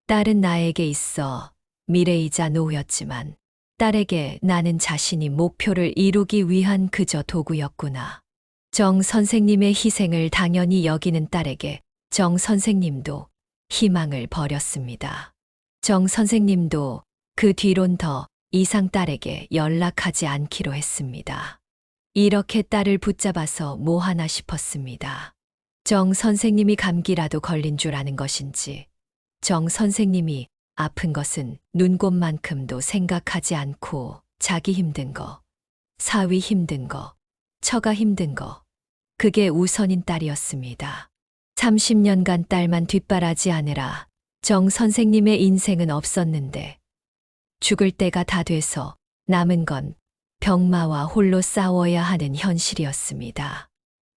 딸은 나에게 있어 미래이자 노후였지만 딸에게 나는 자신이 목표를 이루기 위한 그저 도구였구나. 정 선생님의 희생을 당연히 여기는 딸에게 정 선생님도 희망을 버렸습니다. 정 선생님도 그 뒤론 더 이상 딸에게 연락하지 않기로 했습니다. 이렇게 딸을 붙잡아서 뭐 하나 싶었습니다. 정 선생님이 감기라도 걸린 줄 아는 것인지, 정 선생님이 아픈 것은 눈곱만큼도 생각하지 않고 자기 힘든 거, 사위 힘든 거, 처가 힘든 거, 그게 우선인 딸이었습니다. 30년간 딸만 뒷바라지하느라 정 선생님의 인생은 없었는데 죽을 때가 다 돼서 남은 건 병마와 홀로 싸워야 하는 현실이었습니다.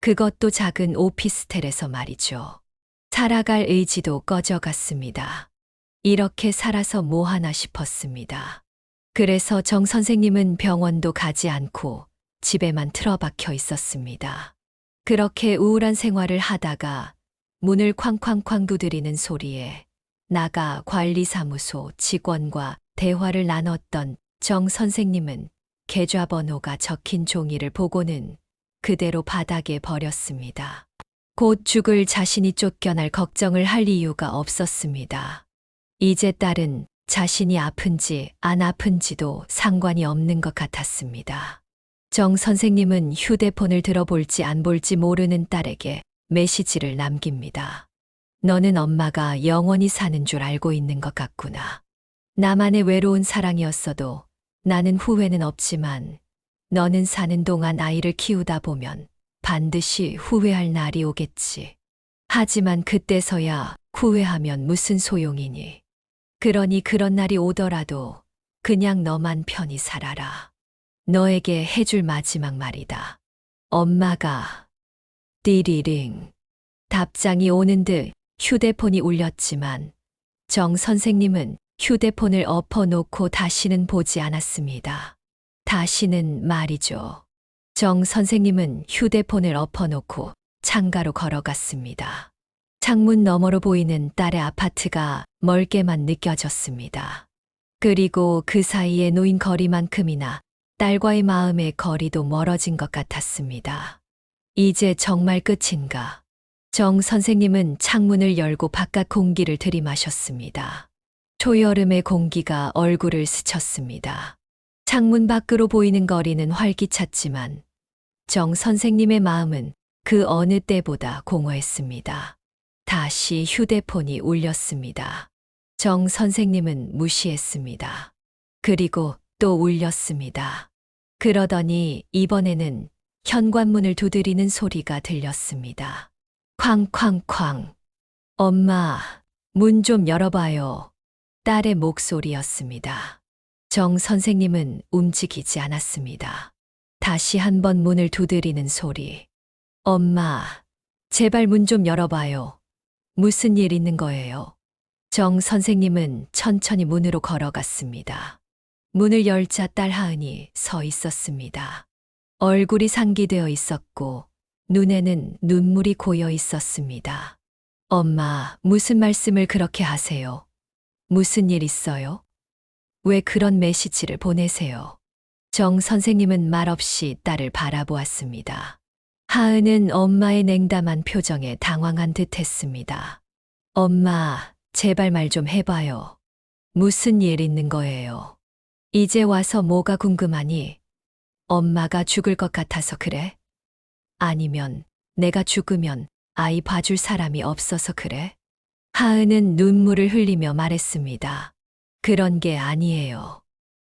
그것도 작은 오피스텔에서 말이죠. 살아갈 의지도 꺼져갔습니다. 이렇게 살아서 뭐 하나 싶었습니다. 그래서 정 선생님은 병원도 가지 않고 집에만 틀어박혀 있었습니다. 그렇게 우울한 생활을 하다가 문을 쾅쾅쾅 두드리는 소리에 나가 관리사무소 직원과 대화를 나눴던 정 선생님은 계좌번호가 적힌 종이를 보고는 그대로 바닥에 버렸습니다. 곧 죽을 자신이 쫓겨날 걱정을 할 이유가 없었습니다. 이제 딸은 자신이 아픈지 안 아픈지도 상관이 없는 것 같았습니다. 정 선생님은 휴대폰을 들어볼지 안 볼지 모르는 딸에게 메시지를 남깁니다. 너는 엄마가 영원히 사는 줄 알고 있는 것 같구나. 나만의 외로운 사랑이었어도 나는 후회는 없지만 너는 사는 동안 아이를 키우다 보면 반드시 후회할 날이 오겠지. 하지만 그때서야 후회하면 무슨 소용이니. 그러니 그런 날이 오더라도 그냥 너만 편히 살아라. 너에게 해줄 마지막 말이다. 엄마가 띠리링. 답장이 오는 듯 휴대폰이 울렸지만 정 선생님은 휴대폰을 엎어놓고 다시는 보지 않았습니다. 다시는 말이죠. 정 선생님은 휴대폰을 엎어놓고 창가로 걸어갔습니다. 창문 너머로 보이는 딸의 아파트가 멀게만 느껴졌습니다. 그리고 그 사이에 놓인 거리만큼이나 딸과의 마음의 거리도 멀어진 것 같았습니다. 이제 정말 끝인가? 정 선생님은 창문을 열고 바깥 공기를 들이마셨습니다. 초여름의 공기가 얼굴을 스쳤습니다. 창문 밖으로 보이는 거리는 활기찼지만 정 선생님의 마음은 그 어느 때보다 공허했습니다. 다시 휴대폰이 울렸습니다. 정 선생님은 무시했습니다. 그리고 또 울렸습니다. 그러더니 이번에는 현관문을 두드리는 소리가 들렸습니다. 쾅쾅쾅. 엄마, 문 좀 열어봐요. 딸의 목소리였습니다. 정 선생님은 움직이지 않았습니다. 다시 한번 문을 두드리는 소리. 엄마, 제발 문 좀 열어봐요. 무슨 일 있는 거예요? 정 선생님은 천천히 문으로 걸어갔습니다. 문을 열자 딸 하은이 서 있었습니다. 얼굴이 상기되어 있었고 눈에는 눈물이 고여 있었습니다. 엄마, 무슨 말씀을 그렇게 하세요? 무슨 일 있어요? 왜 그런 메시지를 보내세요? 정 선생님은 말없이 딸을 바라보았습니다. 하은은 엄마의 냉담한 표정에 당황한 듯 했습니다. 엄마, 제발 말 좀 해봐요. 무슨 일 있는 거예요? 이제 와서 뭐가 궁금하니? 엄마가 죽을 것 같아서 그래? 아니면 내가 죽으면 아이 봐줄 사람이 없어서 그래? 하은은 눈물을 흘리며 말했습니다. 그런 게 아니에요.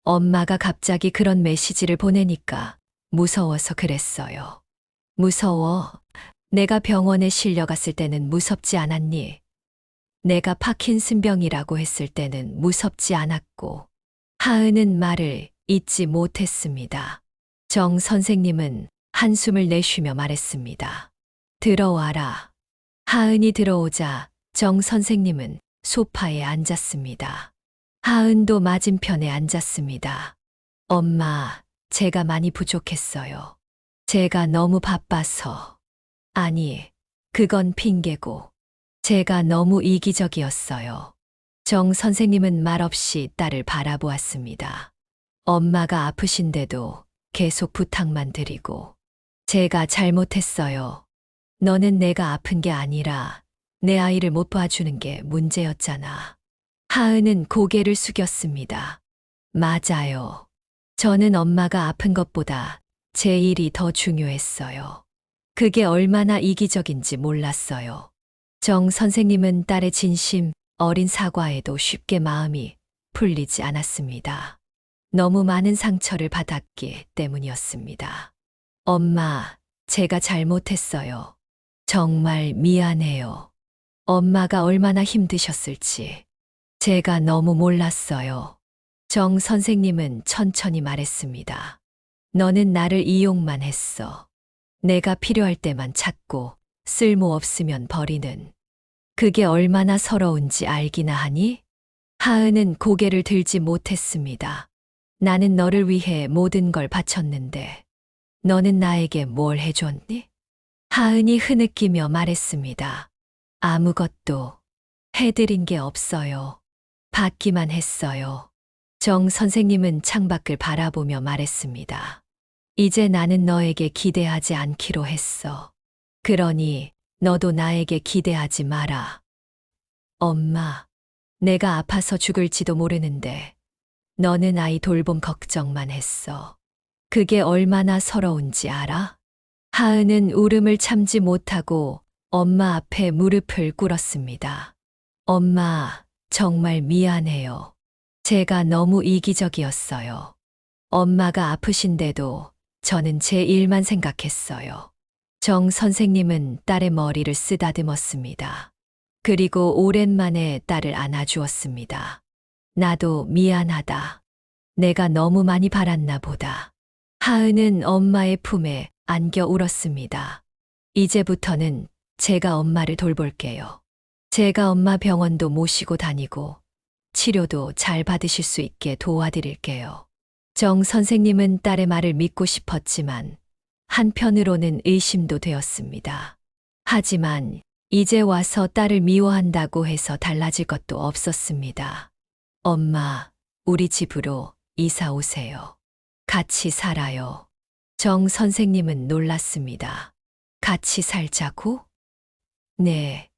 엄마가 갑자기 그런 메시지를 보내니까 무서워서 그랬어요. 무서워? 내가 병원에 실려갔을 때는 무섭지 않았니? 내가 파킨슨병이라고 했을 때는 무섭지 않았고. 하은은 말을 잇지 못했습니다. 정 선생님은 한숨을 내쉬며 말했습니다. 들어와라. 하은이 들어오자 정 선생님은 소파에 앉았습니다. 하은도 맞은편에 앉았습니다. 엄마, 제가 많이 부족했어요. 제가 너무 바빠서. 아니, 그건 핑계고. 제가 너무 이기적이었어요. 정 선생님은 말없이 딸을 바라보았습니다. 엄마가 아프신데도 계속 부탁만 드리고. 제가 잘못했어요. 너는 내가 아픈 게 아니라 내 아이를 못 봐주는 게 문제였잖아. 하은은 고개를 숙였습니다. 맞아요. 저는 엄마가 아픈 것보다 제 일이 더 중요했어요. 그게 얼마나 이기적인지 몰랐어요. 정 선생님은 딸의 진심, 어린 사과에도 쉽게 마음이 풀리지 않았습니다. 너무 많은 상처를 받았기 때문이었습니다. 엄마, 제가 잘못했어요. 정말 미안해요. 엄마가 얼마나 힘드셨을지 제가 너무 몰랐어요. 정 선생님은 천천히 말했습니다. 너는 나를 이용만 했어. 내가 필요할 때만 찾고 쓸모 없으면 버리는. 그게 얼마나 서러운지 알기나 하니? 하은은 고개를 들지 못했습니다. 나는 너를 위해 모든 걸 바쳤는데 너는 나에게 뭘 해줬니? 하은이 흐느끼며 말했습니다. 아무것도 해드린 게 없어요. 받기만 했어요. 정 선생님은 창밖을 바라보며 말했습니다. 이제 나는 너에게 기대하지 않기로 했어. 그러니 너도 나에게 기대하지 마라. 엄마, 내가 아파서 죽을지도 모르는데 너는 아이 돌봄 걱정만 했어. 그게 얼마나 서러운지 알아? 하은은 울음을 참지 못하고 엄마 앞에 무릎을 꿇었습니다. 엄마, 정말 미안해요. 제가 너무 이기적이었어요. 엄마가 아프신데도 저는 제 일만 생각했어요. 정 선생님은 딸의 머리를 쓰다듬었습니다. 그리고 오랜만에 딸을 안아주었습니다. 나도 미안하다. 내가 너무 많이 바랐나 보다. 하은은 엄마의 품에 안겨 울었습니다. 이제부터는 제가 엄마를 돌볼게요. 제가 엄마 병원도 모시고 다니고 치료도 잘 받으실 수 있게 도와드릴게요. 정 선생님은 딸의 말을 믿고 싶었지만 한편으로는 의심도 되었습니다. 하지만 이제 와서 딸을 미워한다고 해서 달라질 것도 없었습니다. 엄마, 우리 집으로 이사 오세요. 같이 살아요. 정 선생님은 놀랐습니다. 같이 살자고? 네.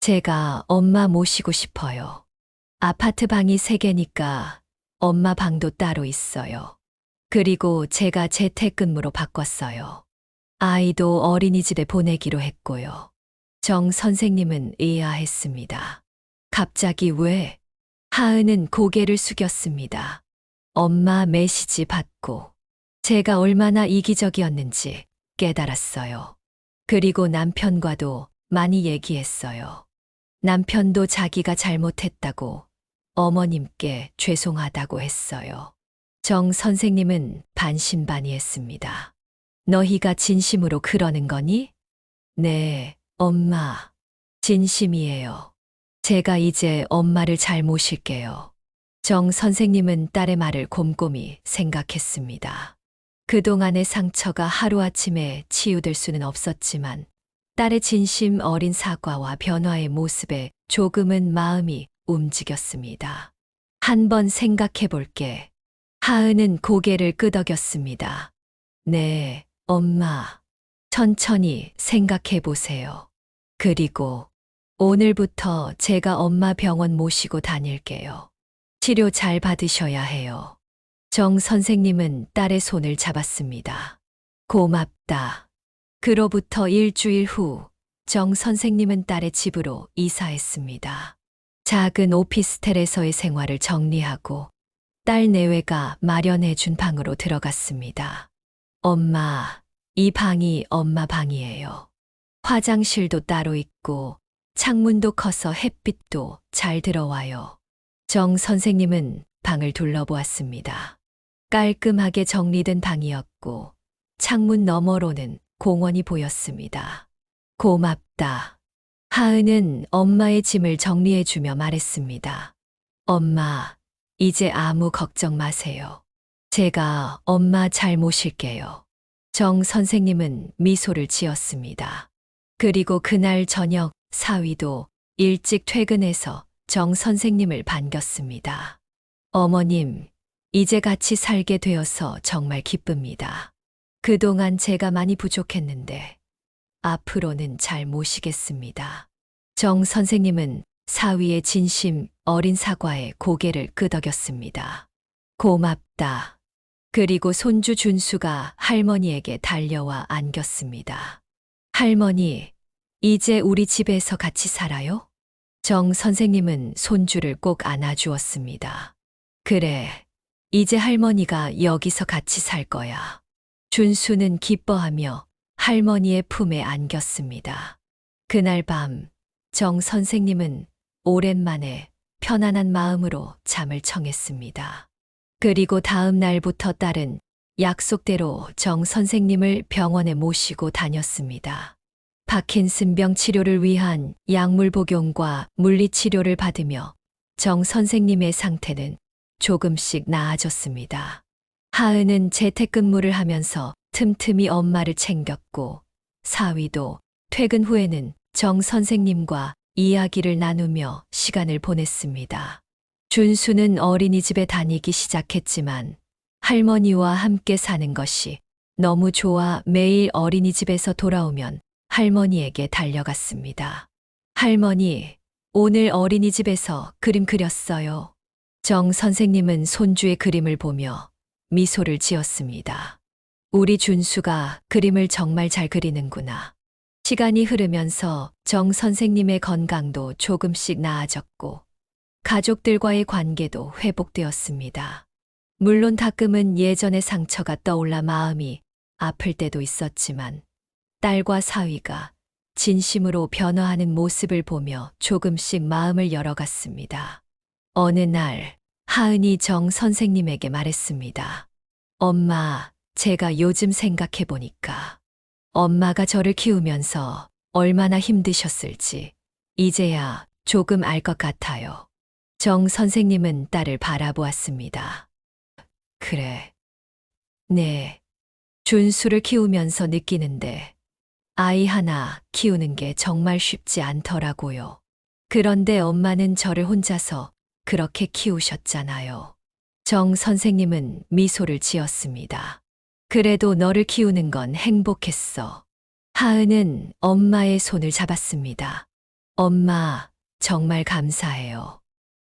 제가 엄마 모시고 싶어요. 아파트 방이 3개니까 엄마 방도 따로 있어요. 그리고 제가 재택근무로 바꿨어요. 아이도 어린이집에 보내기로 했고요. 정 선생님은 의아했습니다. 갑자기 왜? 하은은 고개를 숙였습니다. 엄마 메시지 받고 제가 얼마나 이기적이었는지 깨달았어요. 그리고 남편과도 많이 얘기했어요. 남편도 자기가 잘못했다고 어머님께 죄송하다고 했어요. 정 선생님은 반신반의했습니다. 너희가 진심으로 그러는 거니? 네, 엄마. 진심이에요. 제가 이제 엄마를 잘 모실게요. 정 선생님은 딸의 말을 곰곰이 생각했습니다. 그동안의 상처가 하루아침에 치유될 수는 없었지만 딸의 진심 어린 사과와 변화의 모습에 조금은 마음이 움직였습니다. 한번 생각해 볼게. 하은은 고개를 끄덕였습니다. 네, 엄마. 천천히 생각해 보세요. 그리고 오늘부터 제가 엄마 병원 모시고 다닐게요. 치료 잘 받으셔야 해요. 정 선생님은 딸의 손을 잡았습니다. 고맙다. 그로부터 일주일 후, 정 선생님은 딸의 집으로 이사했습니다. 작은 오피스텔에서의 생활을 정리하고 딸 내외가 마련해 준 방으로 들어갔습니다. 엄마, 이 방이 엄마 방이에요. 화장실도 따로 있고 창문도 커서 햇빛도 잘 들어와요. 정 선생님은 방을 둘러보았습니다. 깔끔하게 정리된 방이었고 창문 너머로는 공원이 보였습니다. 고맙다. 하은은 엄마의 짐을 정리해주며 말했습니다. 엄마, 이제 아무 걱정 마세요. 제가 엄마 잘 모실게요. 정 선생님은 미소를 지었습니다. 그리고 그날 저녁 사위도 일찍 퇴근해서 정 선생님을 반겼습니다. 어머님, 이제 같이 살게 되어서 정말 기쁩니다. 그동안 제가 많이 부족했는데 앞으로는 잘 모시겠습니다. 정 선생님은 사위의 진심 어린 사과에 고개를 끄덕였습니다. 고맙다. 그리고 손주 준수가 할머니에게 달려와 안겼습니다. 할머니, 이제 우리 집에서 같이 살아요? 정 선생님은 손주를 꼭 안아주었습니다. 그래, 이제 할머니가 여기서 같이 살 거야. 준수는 기뻐하며 할머니의 품에 안겼습니다. 그날 밤, 정 선생님은 오랜만에 편안한 마음으로 잠을 청했습니다. 그리고 다음 날부터 딸은 약속대로 정 선생님을 병원에 모시고 다녔습니다. 파킨슨병 치료를 위한 약물 복용과 물리치료를 받으며 정 선생님의 상태는 조금씩 나아졌습니다. 하은은 재택근무를 하면서 틈틈이 엄마를 챙겼고 사위도 퇴근 후에는 정 선생님과 이야기를 나누며 시간을 보냈습니다. 준수는 어린이집에 다니기 시작했지만 할머니와 함께 사는 것이 너무 좋아 매일 어린이집에서 돌아오면 할머니에게 달려갔습니다. 할머니, 오늘 어린이집에서 그림 그렸어요. 정 선생님은 손주의 그림을 보며 미소를 지었습니다. 우리 준수가 그림을 정말 잘 그리는구나. 시간이 흐르면서 정 선생님의 건강도 조금씩 나아졌고 가족들과의 관계도 회복되었습니다. 물론 가끔은 예전의 상처가 떠올라 마음이 아플 때도 있었지만 딸과 사위가 진심으로 변화하는 모습을 보며 조금씩 마음을 열어갔습니다. 어느 날 하은이 정 선생님에게 말했습니다. 엄마, 제가 요즘 생각해보니까 엄마가 저를 키우면서 얼마나 힘드셨을지 이제야 조금 알 것 같아요. 정 선생님은 딸을 바라보았습니다. 그래. 네. 준수를 키우면서 느끼는데 아이 하나 키우는 게 정말 쉽지 않더라고요. 그런데 엄마는 저를 혼자서 그렇게 키우셨잖아요. 정 선생님은 미소를 지었습니다. 그래도 너를 키우는 건 행복했어. 하은은 엄마의 손을 잡았습니다. 엄마, 정말 감사해요.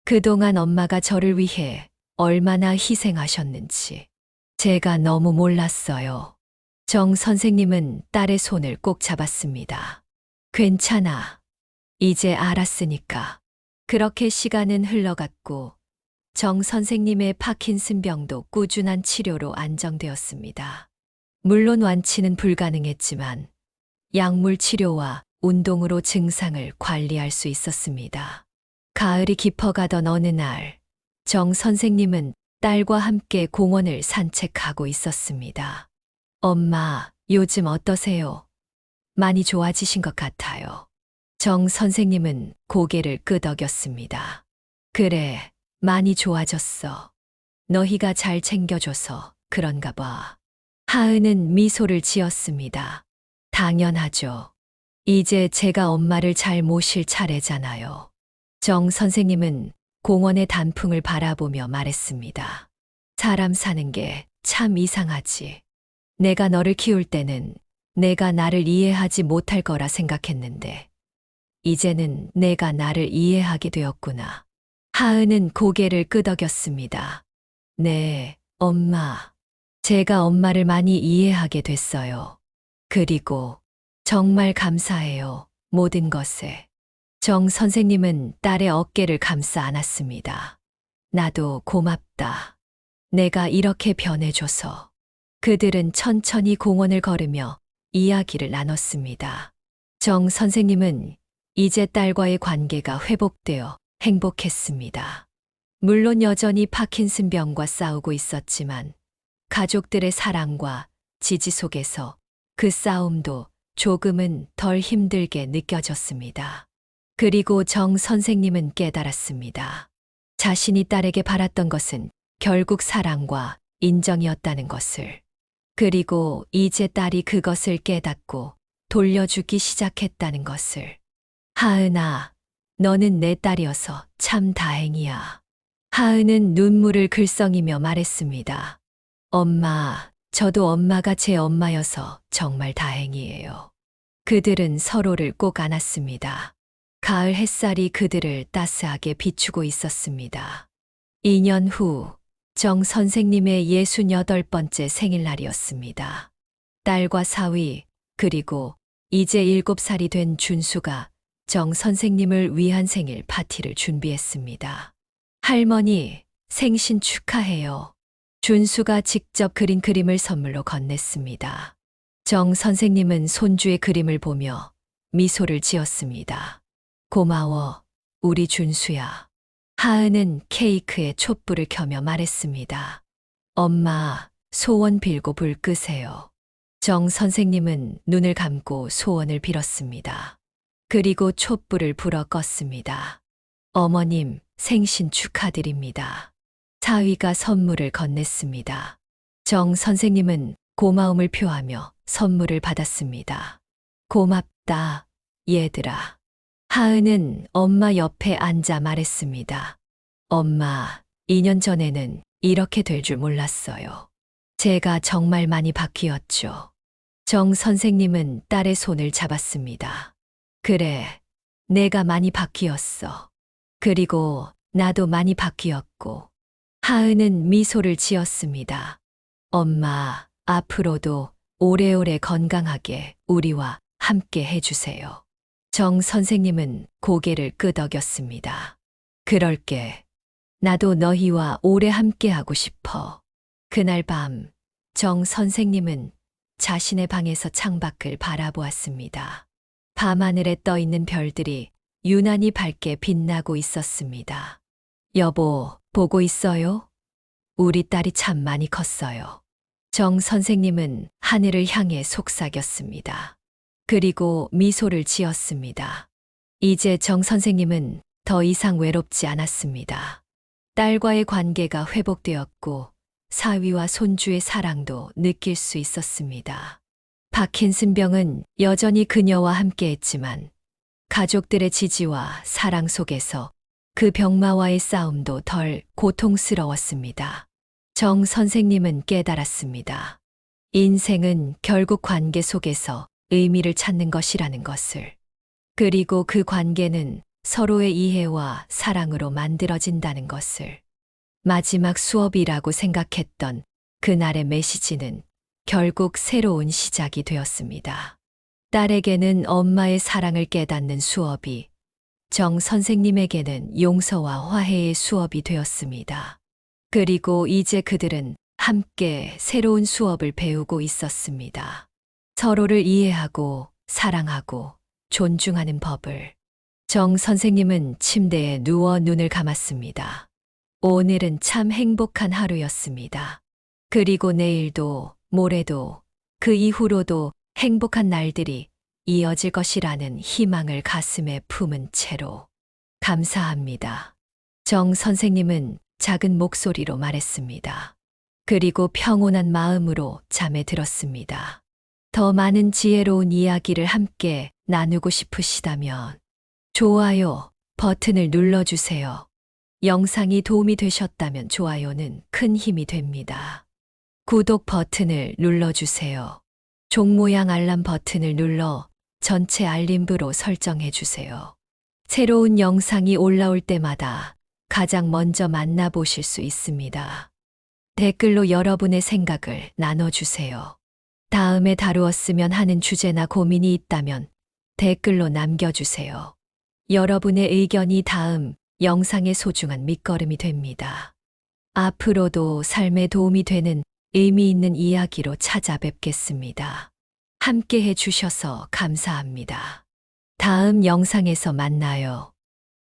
그동안 엄마가 저를 위해 얼마나 희생하셨는지 제가 너무 몰랐어요. 정 선생님은 딸의 손을 꼭 잡았습니다. 괜찮아. 이제 알았으니까. 그렇게 시간은 흘러갔고 정 선생님의 파킨슨병도 꾸준한 치료로 안정되었습니다. 물론 완치는 불가능했지만 약물 치료와 운동으로 증상을 관리할 수 있었습니다. 가을이 깊어가던 어느 날, 정 선생님은 딸과 함께 공원을 산책하고 있었습니다. 엄마, 요즘 어떠세요? 많이 좋아지신 것 같아요. 정 선생님은 고개를 끄덕였습니다. 그래, 많이 좋아졌어. 너희가 잘 챙겨줘서 그런가 봐. 하은은 미소를 지었습니다. 당연하죠. 이제 제가 엄마를 잘 모실 차례잖아요. 정 선생님은 공원의 단풍을 바라보며 말했습니다. 사람 사는 게 참 이상하지. 내가 너를 키울 때는 내가 나를 이해하지 못할 거라 생각했는데 이제는 내가 나를 이해하게 되었구나. 하은은 고개를 끄덕였습니다. 네, 엄마. 제가 엄마를 많이 이해하게 됐어요. 그리고 정말 감사해요. 모든 것에. 정 선생님은 딸의 어깨를 감싸 안았습니다. 나도 고맙다. 내가 이렇게 변해줘서. 그들은 천천히 공원을 걸으며 이야기를 나눴습니다. 정 선생님은 이제 딸과의 관계가 회복되어 행복했습니다. 물론 여전히 파킨슨병과 싸우고 있었지만 가족들의 사랑과 지지 속에서 그 싸움도 조금은 덜 힘들게 느껴졌습니다. 그리고 정 선생님은 깨달았습니다. 자신이 딸에게 바랐던 것은 결국 사랑과 인정이었다는 것을. 그리고 이제 딸이 그것을 깨닫고 돌려주기 시작했다는 것을. 하은아, 너는 내 딸이어서 참 다행이야. 하은은 눈물을 글썽이며 말했습니다. 엄마, 저도 엄마가 제 엄마여서 정말 다행이에요. 그들은 서로를 꼭 안았습니다. 가을 햇살이 그들을 따스하게 비추고 있었습니다. 2년 후, 정 선생님의 68번째 생일날이었습니다. 딸과 사위, 그리고 이제 7살이 된 준수가 정 선생님을 위한 생일 파티를 준비했습니다. 할머니, 생신 축하해요. 준수가 직접 그린 그림을 선물로 건넸습니다. 정 선생님은 손주의 그림을 보며 미소를 지었습니다. 고마워, 우리 준수야. 하은은 케이크에 촛불을 켜며 말했습니다. 엄마, 소원 빌고 불 끄세요. 정 선생님은 눈을 감고 소원을 빌었습니다. 그리고 촛불을 불어 껐습니다. 어머님, 생신 축하드립니다. 사위가 선물을 건넸습니다. 정 선생님은 고마움을 표하며 선물을 받았습니다. 고맙다, 얘들아. 하은은 엄마 옆에 앉아 말했습니다. 엄마, 2년 전에는 이렇게 될 줄 몰랐어요. 제가 정말 많이 바뀌었죠. 정 선생님은 딸의 손을 잡았습니다. 그래, 내가 많이 바뀌었어. 그리고 나도 많이 바뀌었고. 하은은 미소를 지었습니다. 엄마, 앞으로도 오래오래 건강하게 우리와 함께 해주세요. 정 선생님은 고개를 끄덕였습니다. 그럴게. 나도 너희와 오래 함께하고 싶어. 그날 밤, 정 선생님은 자신의 방에서 창밖을 바라보았습니다. 밤하늘에 떠 있는 별들이 유난히 밝게 빛나고 있었습니다. 여보, 보고 있어요? 우리 딸이 참 많이 컸어요. 정 선생님은 하늘을 향해 속삭였습니다. 그리고 미소를 지었습니다. 이제 정 선생님은 더 이상 외롭지 않았습니다. 딸과의 관계가 회복되었고 사위와 손주의 사랑도 느낄 수 있었습니다. 파킨슨병은 여전히 그녀와 함께했지만 가족들의 지지와 사랑 속에서 그 병마와의 싸움도 덜 고통스러웠습니다. 정 선생님은 깨달았습니다. 인생은 결국 관계 속에서 의미를 찾는 것이라는 것을. 그리고 그 관계는 서로의 이해와 사랑으로 만들어진다는 것을. 마지막 수업이라고 생각했던 그날의 메시지는 결국 새로운 시작이 되었습니다. 딸에게는 엄마의 사랑을 깨닫는 수업이, 정 선생님에게는 용서와 화해의 수업이 되었습니다. 그리고 이제 그들은 함께 새로운 수업을 배우고 있었습니다. 서로를 이해하고 사랑하고 존중하는 법을. 정 선생님은 침대에 누워 눈을 감았습니다. 오늘은 참 행복한 하루였습니다. 그리고 내일도, 모레도, 그 이후로도 행복한 날들이 이어질 것이라는 희망을 가슴에 품은 채로. 감사합니다. 정 선생님은 작은 목소리로 말했습니다. 그리고 평온한 마음으로 잠에 들었습니다. 더 많은 지혜로운 이야기를 함께 나누고 싶으시다면 좋아요 버튼을 눌러주세요. 영상이 도움이 되셨다면 좋아요는 큰 힘이 됩니다. 구독 버튼을 눌러주세요. 종 모양 알람 버튼을 눌러 전체 알림부로 설정해 주세요. 새로운 영상이 올라올 때마다 가장 먼저 만나보실 수 있습니다. 댓글로 여러분의 생각을 나눠주세요. 다음에 다루었으면 하는 주제나 고민이 있다면 댓글로 남겨주세요. 여러분의 의견이 다음 영상의 소중한 밑거름이 됩니다. 앞으로도 삶에 도움이 되는 의미 있는 이야기로 찾아뵙겠습니다. 함께 해주셔서 감사합니다. 다음 영상에서 만나요.